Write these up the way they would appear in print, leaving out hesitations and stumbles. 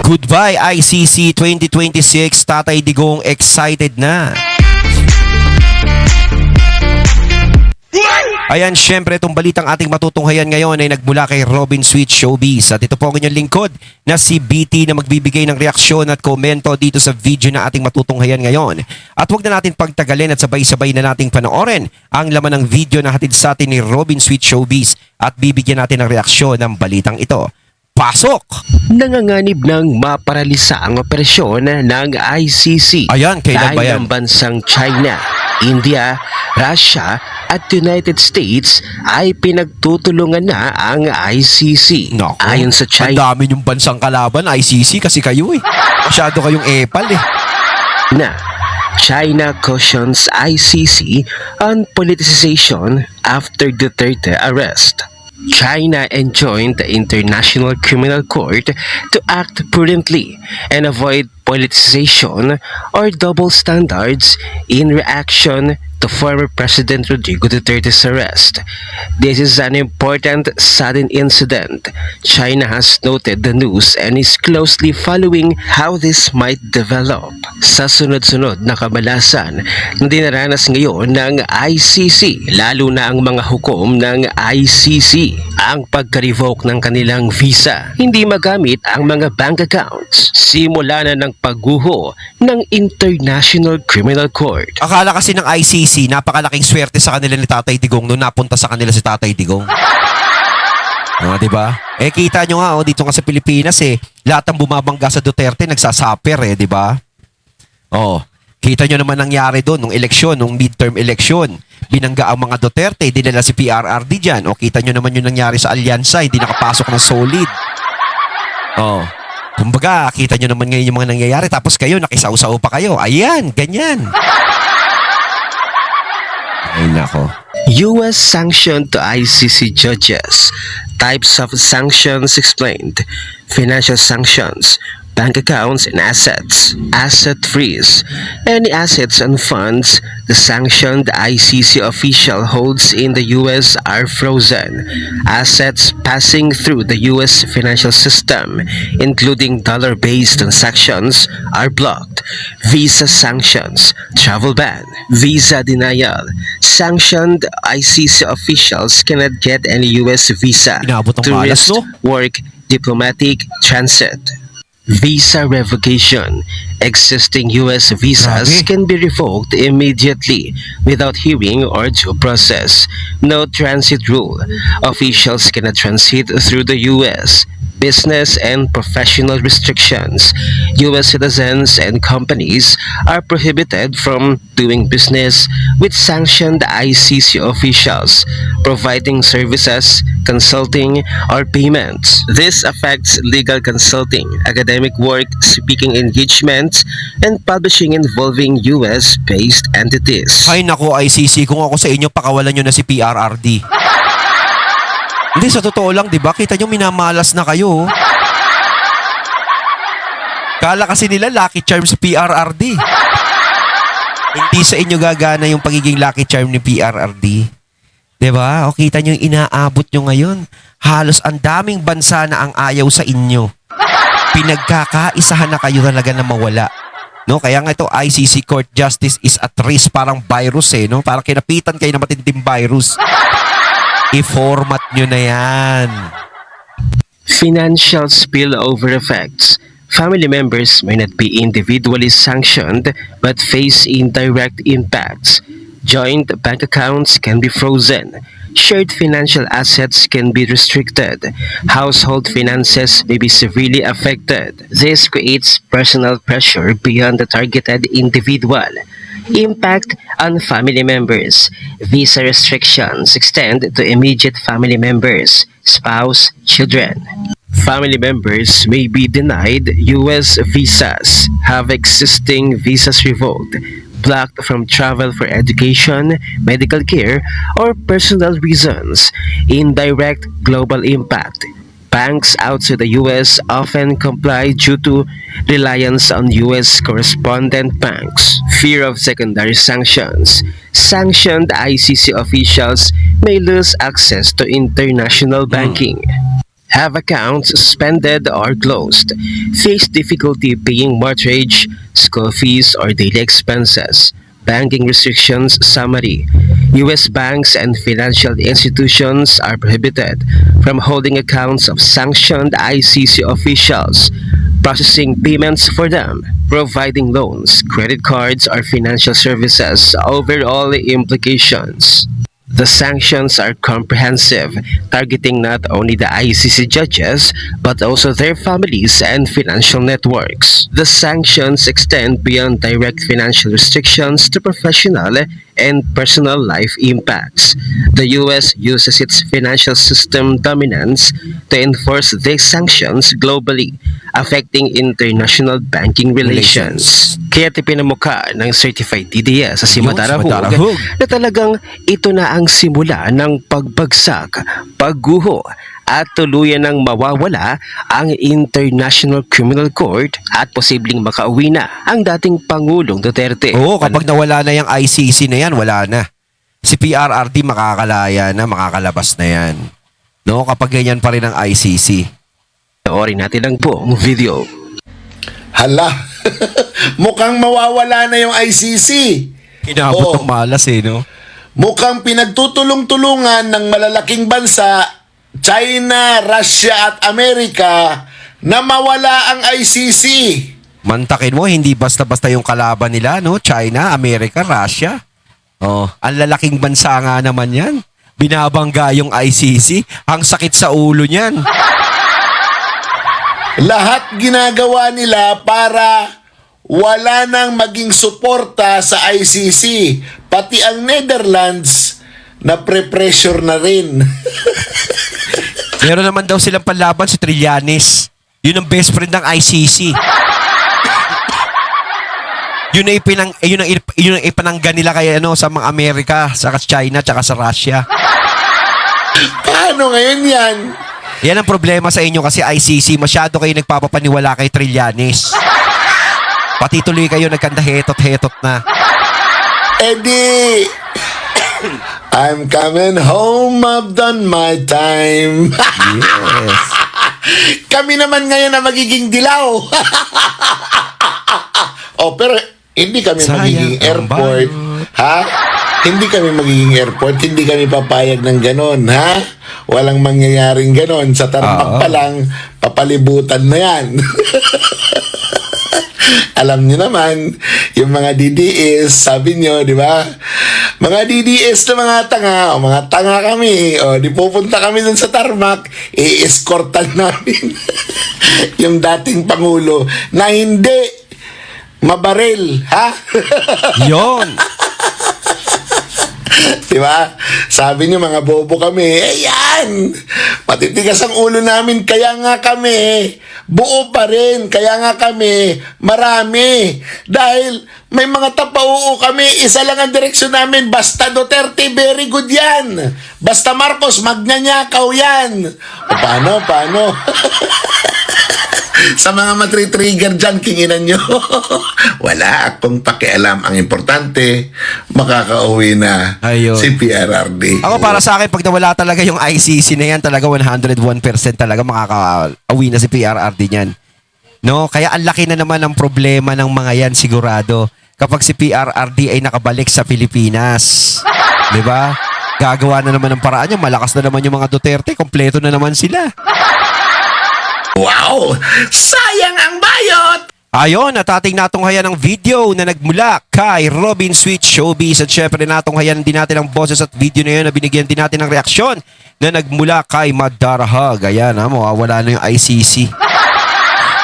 Goodbye ICC 2026, Tatay Digong excited na. Ayan, syempre itong balitang ating matutunghayan ngayon ay nagmula kay Robin Sweet Showbiz. At ito po ang inyong lingkod na si BT na magbibigay ng reaksyon at komento dito sa video na ating matutunghayan ngayon. At huwag na natin pagtagalin at sabay-sabay na nating panoorin ang laman ng video na hatid sa atin ni Robin Sweet Showbiz at bibigyan natin ng reaksyon ng balitang ito. Pasok! Nanganganib ng maparalisa ang operasyon ng ICC. Ayan, kailan ba yan? Dahil ang bansang China, India, Russia at United States ay pinagtutulungan na ang ICC. Naku, Ayon sa ang China dami yung bansang kalaban, ICC, kasi kayo masyado kayong epal China cautions ICC on politicization after Duterte arrest. China enjoined the International Criminal Court to act prudently and avoid politicization or double standards in reaction to former President Rodrigo Duterte's arrest. This is an important sudden incident. China has noted the news and is closely following how this might develop. Sa sunod-sunod na kamalasan na dinaranas ngayon ng ICC, lalo na ang mga hukom ng ICC, ang pagka-revoke ng kanilang visa, hindi magamit ang mga bank accounts, simula na ng pagguho ng International Criminal Court. Akala kasi ng ICC, napakalaking swerte sa kanila ni Tatay Digong nung napunta sa kanila si Tatay Digong. Diba? Kita nyo nga, dito nga sa Pilipinas lahat ng bumabangga sa Duterte nagsasaper diba? Kita nyo naman nangyari doon nung eleksyon, nung midterm election. Binangga ang mga Duterte, dinala si PRRD dyan. Kita nyo naman yung nangyari sa Alyansa, hindi nakapasok ng solid. Kumbaga, kita nyo naman ngayon yung mga nangyayari, tapos kayo, nakisaw-saw pa kayo. Ayan, ganyan. Ay, nako. U.S. sanction to ICC judges. Types of sanctions explained. Financial sanctions, bank accounts and assets, asset freeze. Any assets and funds the sanctioned ICC official holds in the U.S. are frozen. Assets passing through the U.S. financial system, including dollar-based transactions, are blocked. Visa sanctions, travel ban, visa denial. Sanctioned ICC officials cannot get any U.S. visa, Inabot ang malas, tourist, no? work, diplomatic, transit. Visa revocation. Existing U.S. visas Grabe. can be revoked immediately without hearing or due process. No transit rule. Officials cannot transit through the U.S. Business and professional restrictions. U.S. citizens and companies are prohibited from doing business with sanctioned ICC officials, providing services, consulting, or payments. This affects legal consulting, academic work, speaking engagements, and publishing involving U.S.-based entities. Ay, nako, ICC, kung ako sa inyo, pakawalan nyo na si PRRD. Hindi, sa totoo lang, di ba? Kita nyo, minamalas na kayo. Kala kasi nila, lucky charm si PRRD. Hindi sa inyo gagana yung pagiging lucky charm ni PRRD. Di ba? O kita nyo yung inaabot nyo ngayon. Halos ang daming bansa na ang ayaw sa inyo. Pinagkakaisahan na kayo talaga na mawala. No, kaya nga ito, ICC Court Justice is at risk, parang virus no? Parang kinapitan kayo na matinding virus. I-format nyo na yan. Financial spillover effects. Family members may not be individually sanctioned but face indirect impacts. Joint bank accounts can be frozen. Shared financial assets can be restricted. Household finances may be severely affected. This creates personal pressure beyond the targeted individual. Impact on family members. Visa restrictions extend to immediate family members, spouse, children. Family members may be denied U.S. visas, have existing visas revoked, blocked from travel for education, medical care, or personal reasons. Indirect global impact. Banks outside the U.S. often comply due to reliance on U.S. correspondent banks. Fear of secondary sanctions. Sanctioned ICC officials may lose access to international banking. have accounts suspended or closed, face difficulty paying mortgage, school fees, or daily expenses. Banking restrictions summary. U.S. banks and financial institutions are prohibited from holding accounts of sanctioned ICC officials, processing payments for them, providing loans, credit cards, or financial services. Overall implications. The sanctions are comprehensive, targeting not only the ICC judges but also their families and financial networks. The sanctions extend beyond direct financial restrictions to professional and personal life impacts. The US uses its financial system dominance to enforce these sanctions globally, affecting international banking relations. Kaya tipinamuka ng Certified DDS sa si Yun, si Madarahug Madarahug. na talagang ito na ang simula ng pagbagsak, pagguho at tuluyan ng mawawala ang International Criminal Court at posibleng makauwi na ang dating Pangulong Duterte. Oo, kapag nawala na yung ICC na yan, wala na. Si PRRD makakalaya na, makakalabas na yan. No, kapag ganyan pa rin ang ICC. Panoorin natin ang buong video. Hala, mukhang mawawala na yung ICC. Inabot Oo. ng malas eh, no? Mukhang pinagtutulong-tulungan ng malalaking bansa, China, Russia at Amerika na mawala ang ICC. Mantakin mo, hindi basta-basta yung kalaban nila, no? China, Amerika, Russia. Oh, ang lalaking bansa nga naman yan. Binabangga yung ICC. Ang sakit sa ulo niyan. Lahat ginagawa nila para wala nang maging suporta sa ICC. Pati ang Netherlands na pre-pressure na rin. Meron naman daw silang panlaban si Trillanes. Yun ang best friend ng ICC. Yun ang ipananggan nila kay ano sa mga Amerika, sa China, tsaka sa Russia. Paano ngayon yan? Yan ang problema sa inyo kasi ICC, masyado kayo nagpapapaniwala kay Trillanes. Pati tuloy kayo nagkanda-hetot-hetot na. Eddie, I'm coming home, I've done my time. Yes. Kami naman ngayon na magiging dilaw. Oh, pero hindi kami Sayang magiging ang airport. bayot. Ha? Hindi kami magiging airport. Hindi kami papayag ng ganon, ha? Walang mangyayaring ganon. Sa tarmac Oo. pa lang, papalibutan na yan. Alam niyo naman, yung mga DDS, sabi niyo, di ba? Mga DDS na mga tanga, o mga tanga kami, o di pupunta kami dun sa tarmac, i-escortan namin yung dating Pangulo na hindi mabaril, ha? Yon. Diba? Sabi niyo mga bobo kami, yan! Matitigas ang ulo namin, kaya nga kami, buo pa rin, kaya nga kami, marami. Dahil may mga tapauo kami, isa lang ang direksyon namin, basta Duterte, very good yan. Basta Marcos, magnanyakaw yan. O, paano? Sa mga matri-trigger dyan, kinginan nyo. Wala akong pakialam. Ang importante, makakauwi na Ayun. si PRRD. Ako para sa akin, pag nawala talaga yung ICC na yan, talaga 101% talaga makaka-uwi na si PRRD niyan. No? Kaya ang laki na naman ng problema ng mga yan sigurado kapag si PRRD ay nakabalik sa Pilipinas. Di ba? Gagawa na naman ng paraan yun. Malakas na naman yung mga Duterte. Kompleto na naman sila. Wow! Sayang ang bayot! Ayon, at ating natunghayan ng video na nagmula kay Robin Sweet Showbiz at syempre natunghayan din natin ang boses at video na yun na binigyan din natin ng reaksyon na nagmula kay Madarahug. Ayan, mawawala na yung ICC.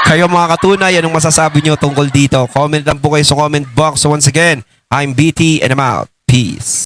Kayo mga katunay, anong masasabi nyo tungkol dito? Comment lang po kayo sa comment box. So once again, I'm BT and I'm out. Peace.